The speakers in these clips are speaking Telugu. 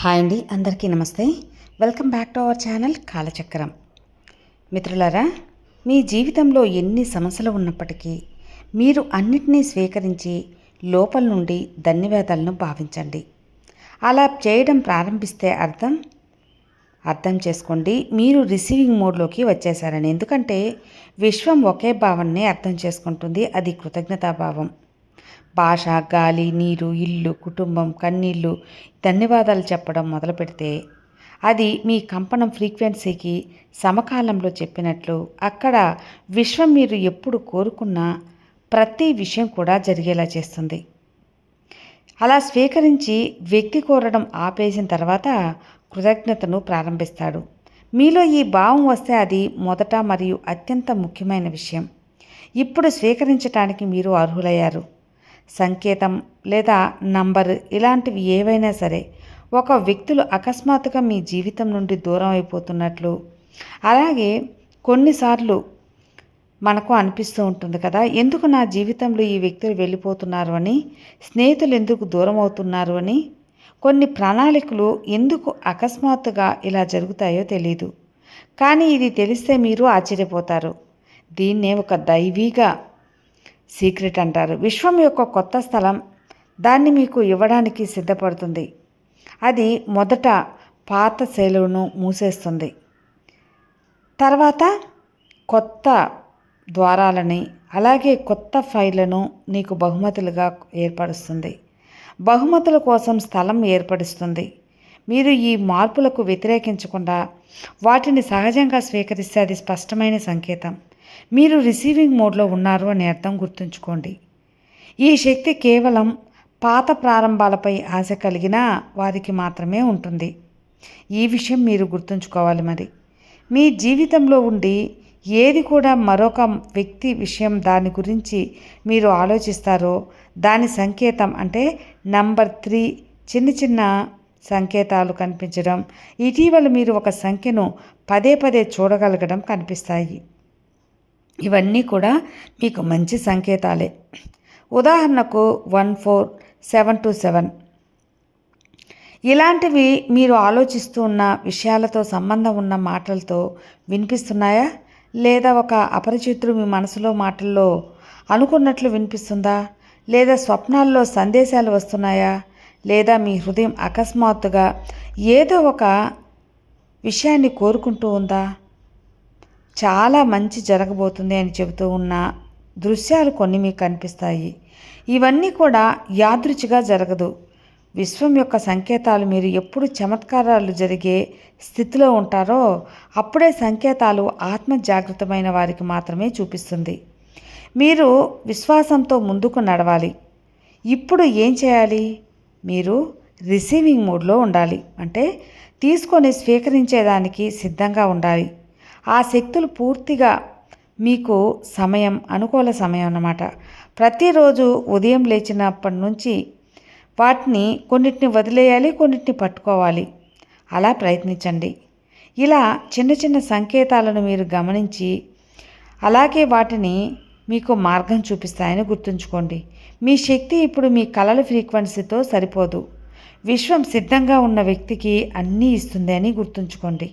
హాయ్ అండి, అందరికీ నమస్తే. Welcome back to our channel Kalachakram. మిత్రులారా, మీ జీవితంలో ఎన్ని సమస్యలు ఉన్నప్పటికీ మీరు అన్నిటినీ స్వీకరించి లోపల నుండి ధన్యవాదాలను భావించండి. అలా చేయడం ప్రారంభిస్తే అర్థం చేసుకోండి, మీరు రిసీవింగ్ మోడ్లోకి వచ్చేసారని. ఎందుకంటే విశ్వం ఒకే భావాన్ని అర్థం చేసుకుంటుంది, అది కృతజ్ఞతాభావం. భాష, గాలి, నీరు, ఇల్లు, కుటుంబం, కన్నీళ్ళు ధన్యవాదాలు చెప్పడం మొదలు పెడితే అది మీ కంపనం ఫ్రీక్వెన్సీకి సమకాలంలో చెప్పినట్లు అక్కడ విశ్వం మీరు ఎప్పుడు కోరుకున్న ప్రతి విషయం కూడా జరిగేలా చేస్తుంది. అలా స్వీకరించి వ్యక్తి కోరడం ఆపేసిన తర్వాత కృతజ్ఞతను ప్రారంభిస్తాడు. మీలో ఈ భావం వస్తే అది మొదట మరియు అత్యంత ముఖ్యమైన విషయం. ఇప్పుడు స్వీకరించడానికి మీరు అర్హులయ్యారు. సంకేతం లేదా నంబర్ ఇలాంటివి ఏవైనా సరే, ఒక వ్యక్తులు అకస్మాత్తుగా మీ జీవితం నుండి దూరం అయిపోతున్నట్లు, అలాగే కొన్నిసార్లు మనకు అనిపిస్తూ ఉంటుంది కదా, ఎందుకు నా జీవితంలో ఈ వ్యక్తులు వెళ్ళిపోతున్నారు అని, స్నేహితులు ఎందుకు దూరం అవుతున్నారు అని. కొన్ని ప్రణాళికలు ఎందుకు అకస్మాత్తుగా ఇలా జరుగుతాయో తెలియదు, కానీ ఇది తెలిస్తే మీరు ఆశ్చర్యపోతారు. దీన్నే ఒక దైవీగా సీక్రెట్ అంటారు. విశ్వం యొక్క కొత్త స్థలం దాన్ని మీకు ఇవ్వడానికి సిద్ధపడుతుంది. అది మొదట పాత శైలులను మూసేస్తుంది, తర్వాత కొత్త ద్వారాలని, అలాగే కొత్త ఫైళ్లను నీకు బహుమతులుగా ఏర్పరుస్తుంది. బహుమతుల కోసం స్థలం ఏర్పరుస్తుంది. మీరు ఈ మార్పులకు వ్యతిరేకించకుండా వాటిని సహజంగా స్వీకరిస్తే అది స్పష్టమైన సంకేతం. మీరు రిసీవింగ్ మోడ్లో ఉన్నారు అని అర్థం. గుర్తుంచుకోండి, ఈ శక్తి కేవలం పాత ప్రారంభాలపై ఆశ కలిగిన వారికి మాత్రమే ఉంటుంది. ఈ విషయం మీరు గుర్తుంచుకోవాలి. మరి మీ జీవితంలో ఉండి ఏది కూడా మరొక వ్యక్తి విషయం దాని గురించి మీరు ఆలోచిస్తారో దాని సంకేతం అంటే నంబర్ 3 చిన్న చిన్న సంకేతాలు కనిపించడం, ఇటీవల మీరు ఒక సంఖ్యను పదే పదే చూడగలగడం కనిపిస్తాయి. ఇవన్నీ కూడా మీకు మంచి సంకేతాలే. ఉదాహరణకు 14727 ఇలాంటివి మీరు ఆలోచిస్తూ ఉన్న విషయాలతో సంబంధం ఉన్న మాటలతో వినిపిస్తున్నాయా, లేదా ఒక అపరిచితుడు మీ మనసులో మాటల్లో అనుకున్నట్లు వినిపిస్తుందా, లేదా స్వప్నాల్లో సందేశాలు వస్తున్నాయా, లేదా మీ హృదయం అకస్మాత్తుగా ఏదో ఒక విషయాన్ని కోరుకుంటూ ఉందా, చాలా మంచి జరగబోతుంది అని చెబుతూ ఉన్న దృశ్యాలు కొన్ని మీకు కనిపిస్తాయి. ఇవన్నీ కూడా యాదృచ్ఛిగా జరగదు, విశ్వం యొక్క సంకేతాలు. మీరు ఎప్పుడు చమత్కారాలు జరిగే స్థితిలో ఉంటారో అప్పుడే సంకేతాలు ఆత్మ జాగృతమైన వారికి మాత్రమే చూపిస్తుంది. మీరు విశ్వాసంతో ముందుకు నడవాలి. ఇప్పుడు ఏం చేయాలి? మీరు రిసీవింగ్ మోడ్లో ఉండాలి, అంటే తీసుకొని స్వీకరించేదానికి సిద్ధంగా ఉండాలి. ఆ శక్తులు పూర్తిగా మీకు అనుకూల సమయం అన్నమాట. ప్రతిరోజు ఉదయం లేచినప్పటి నుంచి కొన్నిటిని వదిలేయాలి, కొన్నిటిని పట్టుకోవాలి. అలా ప్రయత్నించండి. ఇలా చిన్న చిన్న సంకేతాలను మీరు గమనించి అలాగే వాటిని మీకు మార్గం చూపిస్తాయని గుర్తుంచుకోండి. మీ శక్తి ఇప్పుడు మీ కలల ఫ్రీక్వెన్సీతో సరిపోదు. విశ్వం సిద్ధంగా ఉన్న వ్యక్తికి అన్నీ ఇస్తుంది అని గుర్తుంచుకోండి.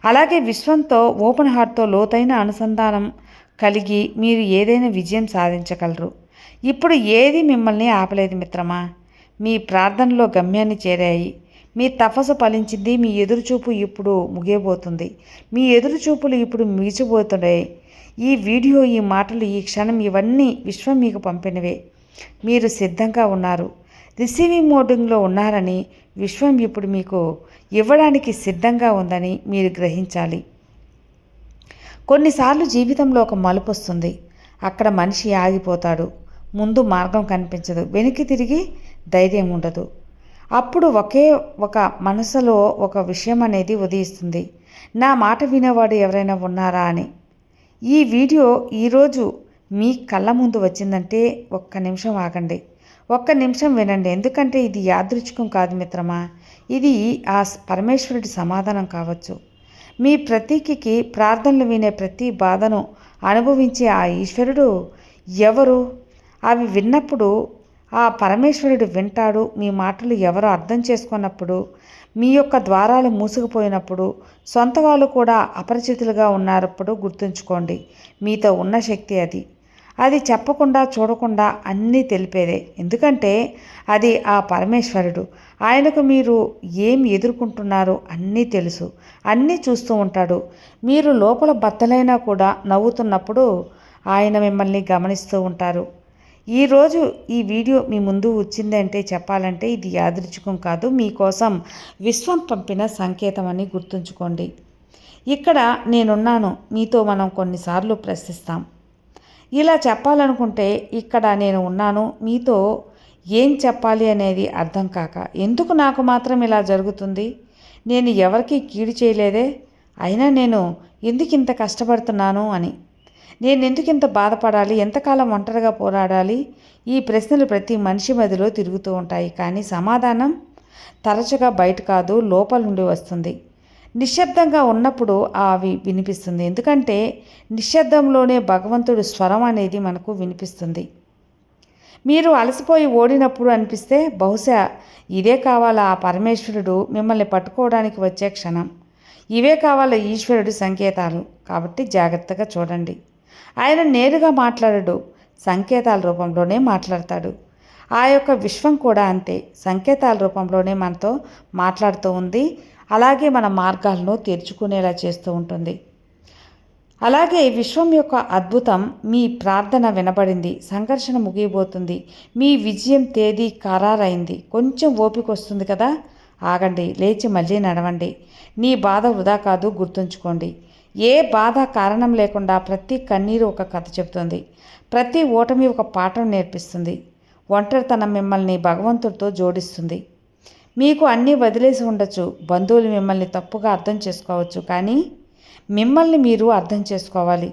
అలాగే విశ్వంతో ఓపెన్ హార్ట్తో లోతైన అనుసంధానం కలిగి మీరు ఏదైనా విజయం సాధించగలరు. ఇప్పుడు ఏది మిమ్మల్ని ఆపలేదు మిత్రమా. మీ ప్రార్థనలో గమ్యాన్ని చేరాయి. మీ తపస్సు ఫలించింది. మీ ఎదురుచూపు ఇప్పుడు ముగియబోతుంది. మీ ఎదురుచూపులు ఇప్పుడు ముగిసిపోతున్నాయి. ఈ వీడియో, ఈ మాటలు, ఈ క్షణం ఇవన్నీ విశ్వం మీకు పంపినవే. మీరు సిద్ధంగా ఉన్నారు, రిసీవింగ్ మోడింగ్లో ఉన్నారని విశ్వం ఇప్పుడు మీకు ఇవ్వడానికి సిద్ధంగా ఉందని మీరు గ్రహించాలి. కొన్నిసార్లు జీవితంలో ఒక మలుపు వస్తుంది. అక్కడ మనిషి ఆగిపోతాడు. ముందు మార్గం కనిపించదు, వెనక్కి తిరిగి ధైర్యం ఉండదు. అప్పుడు ఒక మనసులో ఒక విషయం అనేది ఉదయిస్తుంది, నా మాట వినేవాడు ఎవరైనా ఉన్నారా అని. ఈ వీడియో ఈరోజు మీ కళ్ళ ముందు వచ్చిందంటే ఒక్క నిమిషం ఆగండి, ఒక్క నిమిషం వినండి. ఎందుకంటే ఇది యాదృచ్ఛికం కాదు మిత్రమా, ఇది ఆ పరమేశ్వరుడి సమాధానం కావచ్చు. మీ ప్రతీకికి ప్రార్థనలు వినే ప్రతి బాధను అనుభవించే ఆ ఈశ్వరుడు ఎవరు? అవి విన్నప్పుడు ఆ పరమేశ్వరుడు వింటాడు. మీ మాటలు ఎవరు అర్థం చేసుకున్నప్పుడు, మీ యొక్క ద్వారాలు మూసుకుపోయినప్పుడు, సొంత వాళ్ళు కూడా అపరిచితులుగా ఉన్నప్పుడు గుర్తుంచుకోండి, మీతో ఉన్న శక్తి అది. అది చెప్పకుండా చూడకుండా అన్నీ తెలిపేదే. ఎందుకంటే అది ఆ పరమేశ్వరుడు. ఆయనకు మీరు ఏం ఎదుర్కొంటున్నారో అన్నీ తెలుసు, అన్నీ చూస్తూ ఉంటాడు. మీరు లోపల బద్దలైనా కూడా నవ్వుతున్నప్పుడు ఆయన మిమ్మల్ని గమనిస్తూ ఉంటారు. ఈరోజు ఈ వీడియో మీ ముందు వచ్చిందంటే చెప్పాలంటే ఇది యాదృచ్ఛికం కాదు, మీకోసం విశ్వం పంపిన సంకేతం అని గుర్తుంచుకోండి. ఇక్కడ నేనున్నాను మీతో మనం కొన్నిసార్లు ప్రశ్నిస్తాం. ఇలా చెప్పాలనుకుంటే ఇక్కడ నేను ఉన్నాను మీతో ఏం చెప్పాలి అనేది అర్థం కాక, ఎందుకు నాకు మాత్రం ఇలా జరుగుతుంది, నేను ఎవరికీ కీడు చేయలేదే, అయినా నేను ఎందుకు ఇంత కష్టపడుతున్నాను అని, నేను ఎందుకు ఇంత బాధపడాలి, ఎంతకాలం ఒంటరిగా పోరాడాలి, ఈ ప్రశ్నలు ప్రతి మనిషి మదిలో తిరుగుతూ ఉంటాయి. కానీ సమాధానం తరచుగా బయట కాదు, లోపల నుండి వస్తుంది. నిశ్శబ్దంగా ఉన్నప్పుడు అవి వినిపిస్తుంది. ఎందుకంటే నిశ్శబ్దంలోనే భగవంతుడు స్వరం అనేది మనకు వినిపిస్తుంది. మీరు అలసిపోయి ఓడినప్పుడు అనిపిస్తే బహుశా ఇదే కావాలా ఆ పరమేశ్వరుడు మిమ్మల్ని పట్టుకోవడానికి వచ్చే క్షణం, ఇవే కావాలా ఈశ్వరుడు సంకేతాలు. కాబట్టి జాగ్రత్తగా చూడండి. ఆయన నేరుగా మాట్లాడడు, సంకేతాల రూపంలోనే మాట్లాడతాడు. ఆ యొక్క విశ్వం కూడా అంతే, సంకేతాల రూపంలోనే మనతో మాట్లాడుతూ ఉంది. అలాగే మన మార్గాలను తెరుచుకునేలా చేస్తూ ఉంటుంది. అలాగే విశ్వం యొక్క అద్భుతం, మీ ప్రార్థన వినబడింది, సంఘర్షణ ముగియబోతుంది, మీ విజయం తేదీ ఖరారైంది. కొంచెం ఓపిక వస్తుంది కదా, ఆగండి, లేచి మళ్ళీ నడవండి. నీ బాధ వృధా కాదు, గుర్తుంచుకోండి. ఏ బాధ కారణం లేకుండా ప్రతి కన్నీరు ఒక కథ చెబుతుంది, ప్రతి ఓటమి ఒక పాఠం నేర్పిస్తుంది. ఒంటరితనం మిమ్మల్ని భగవంతుడితో జోడిస్తుంది. మీకు అన్నీ వదిలేసి ఉండొచ్చు, బంధువులు మిమ్మల్ని తప్పుగా అర్థం చేసుకోవచ్చు, కానీ మిమ్మల్ని మీరు అర్థం చేసుకోవాలి.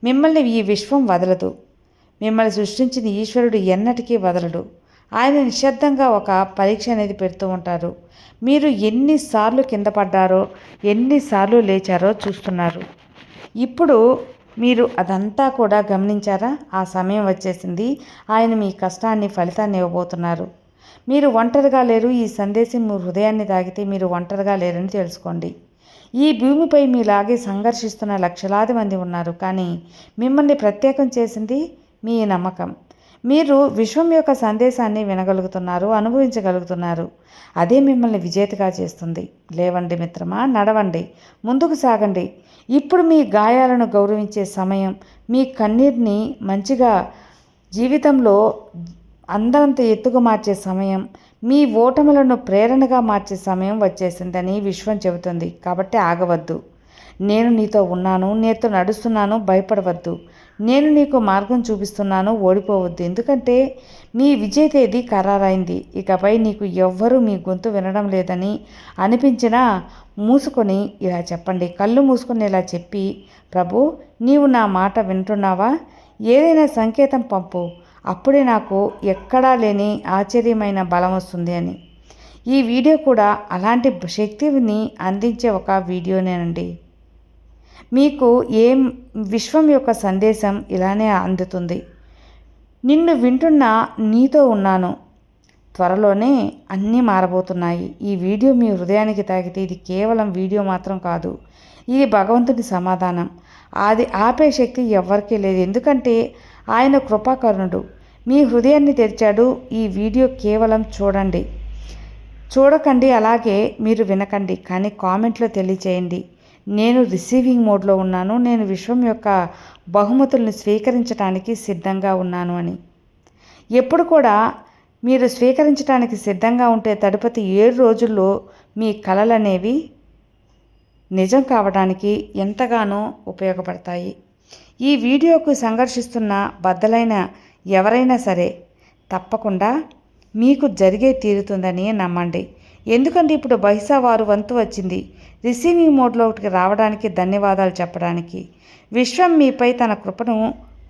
మిమ్మల్ని ఈ విశ్వం వదలదు. మిమ్మల్ని సృష్టించిన ఈశ్వరుడు ఎన్నటికీ వదలడు. ఆయన నిశ్శబ్దంగా ఒక పరీక్ష అనేది పెడుతూ ఉంటారు. మీరు ఎన్నిసార్లు కింద పడ్డారో, ఎన్నిసార్లు లేచారో చూస్తున్నారు. ఇప్పుడు మీరు అదంతా కూడా గమనించారా? ఆ సమయం వచ్చేసింది. ఆయన మీ కష్టాన్ని ఫలితాన్ని ఇవ్వబోతున్నారు. మీరు ఒంటరిగా లేరు. ఈ సందేశం మీ హృదయాన్ని తాగితే మీరు ఒంటరిగా లేరని తెలుసుకోండి. ఈ భూమిపై మీలాగే సంఘర్షిస్తున్న లక్షలాది మంది ఉన్నారు, కానీ మిమ్మల్ని ప్రత్యేకం చేసింది మీ నమ్మకం. మీరు విశ్వం యొక్క సందేశాన్ని వినగలుగుతున్నారు, అనుభవించగలుగుతున్నారు. అదే మిమ్మల్ని విజేతగా చేస్తుంది. లేవండి మిత్రమా, నడవండి, ముందుకు సాగండి. ఇప్పుడు మీ గాయాలను గౌరవించే సమయం, మీ కన్నీటిని మంచిగా జీవితంలో అందరంత ఎత్తుగా మార్చే సమయం, మీ ఓటములను ప్రేరణగా మార్చే సమయం వచ్చేసిందని విశ్వం చెబుతుంది. కాబట్టి ఆగవద్దు. నేను నీతో ఉన్నాను, నీతో నడుస్తున్నాను, భయపడవద్దు. నేను నీకు మార్గం చూపిస్తున్నాను, ఓడిపోవద్దు. ఎందుకంటే మీ విజయ తేదీ ఖరారైంది. ఇకపై నీకు ఎవ్వరూ మీ గొంతు వినడం లేదని అనిపించినా మూసుకొని ఇలా చెప్పండి. కళ్ళు మూసుకొని ఇలా చెప్పి, ప్రభు, నీవు నా మాట వింటున్నావా? ఏదైనా సంకేతం పంపు, అప్పుడే నాకు ఎక్కడా లేని ఆశ్చర్యమైన బలం వస్తుంది అని. ఈ వీడియో కూడా అలాంటి శక్తిని అందించే ఒక వీడియోనేనండి. మీకు విశ్వం యొక్క సందేశం ఇలానే అందుతుంది. నిన్ను వింటున్న నీతో ఉన్నాను. త్వరలోనే అన్నీ మారబోతున్నాయి. ఈ వీడియో మీ హృదయానికి తాకితే ఇది కేవలం వీడియో మాత్రం కాదు, ఇది భగవంతుని సమాధానం. అది ఆపే శక్తి ఎవ్వరికీ లేదు, ఎందుకంటే ఆయన కృపాకరుణుడు. మీ హృదయాన్ని తెరిచాడు. ఈ వీడియో కేవలం చూడకండి, అలాగే మీరు వినకండి, కానీ కామెంట్లో తెలియచేయండి, నేను రిసీవింగ్ మోడ్లో ఉన్నాను, నేను విశ్వం యొక్క బహుమతులను స్వీకరించడానికి సిద్ధంగా ఉన్నాను అని. ఎప్పుడు కూడా మీరు స్వీకరించడానికి సిద్ధంగా ఉంటే తదుపరి 7 రోజుల్లో మీ కలలనేవి నిజం కావడానికి ఎంతగానో ఉపయోగపడతాయి. ఈ వీడియోకు సంఘర్షిస్తున్న బద్దలైన ఎవరైనా సరే తప్పకుండా మీకు జరిగే తీరుతుందని నమ్మండి. ఎందుకంటే ఇప్పుడు బహుశా వారు వంతు వచ్చింది రిసీవింగ్ మోడ్లోకి రావడానికి, ధన్యవాదాలు చెప్పడానికి. విశ్వం మీపై తన కృపను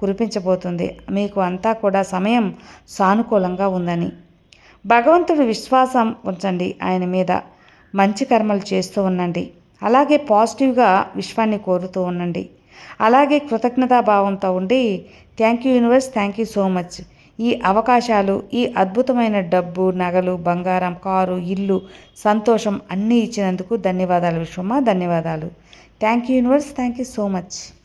కురిపించబోతుంది. మీకు అంతా కూడా సమయం సానుకూలంగా ఉందని. భగవంతుడు విశ్వాసం ఉంచండి, ఆయన మీద మంచి కర్మలు చేస్తూ ఉండండి. అలాగే పాజిటివ్గా విశ్వాన్ని కోరుతూ ఉండండి. అలాగే కృతజ్ఞతాభావంతో ఉండి thank you universe, thank you so much. ఈ అవకాశాలు, ఈ అద్భుతమైన డబ్బు, నగలు, బంగారం, కారు, ఇల్లు, సంతోషం అన్నీ ఇచ్చినందుకు ధన్యవాదాలు విశ్వమ్మ. ధన్యవాదాలు. Thank you universe. Thank you so much.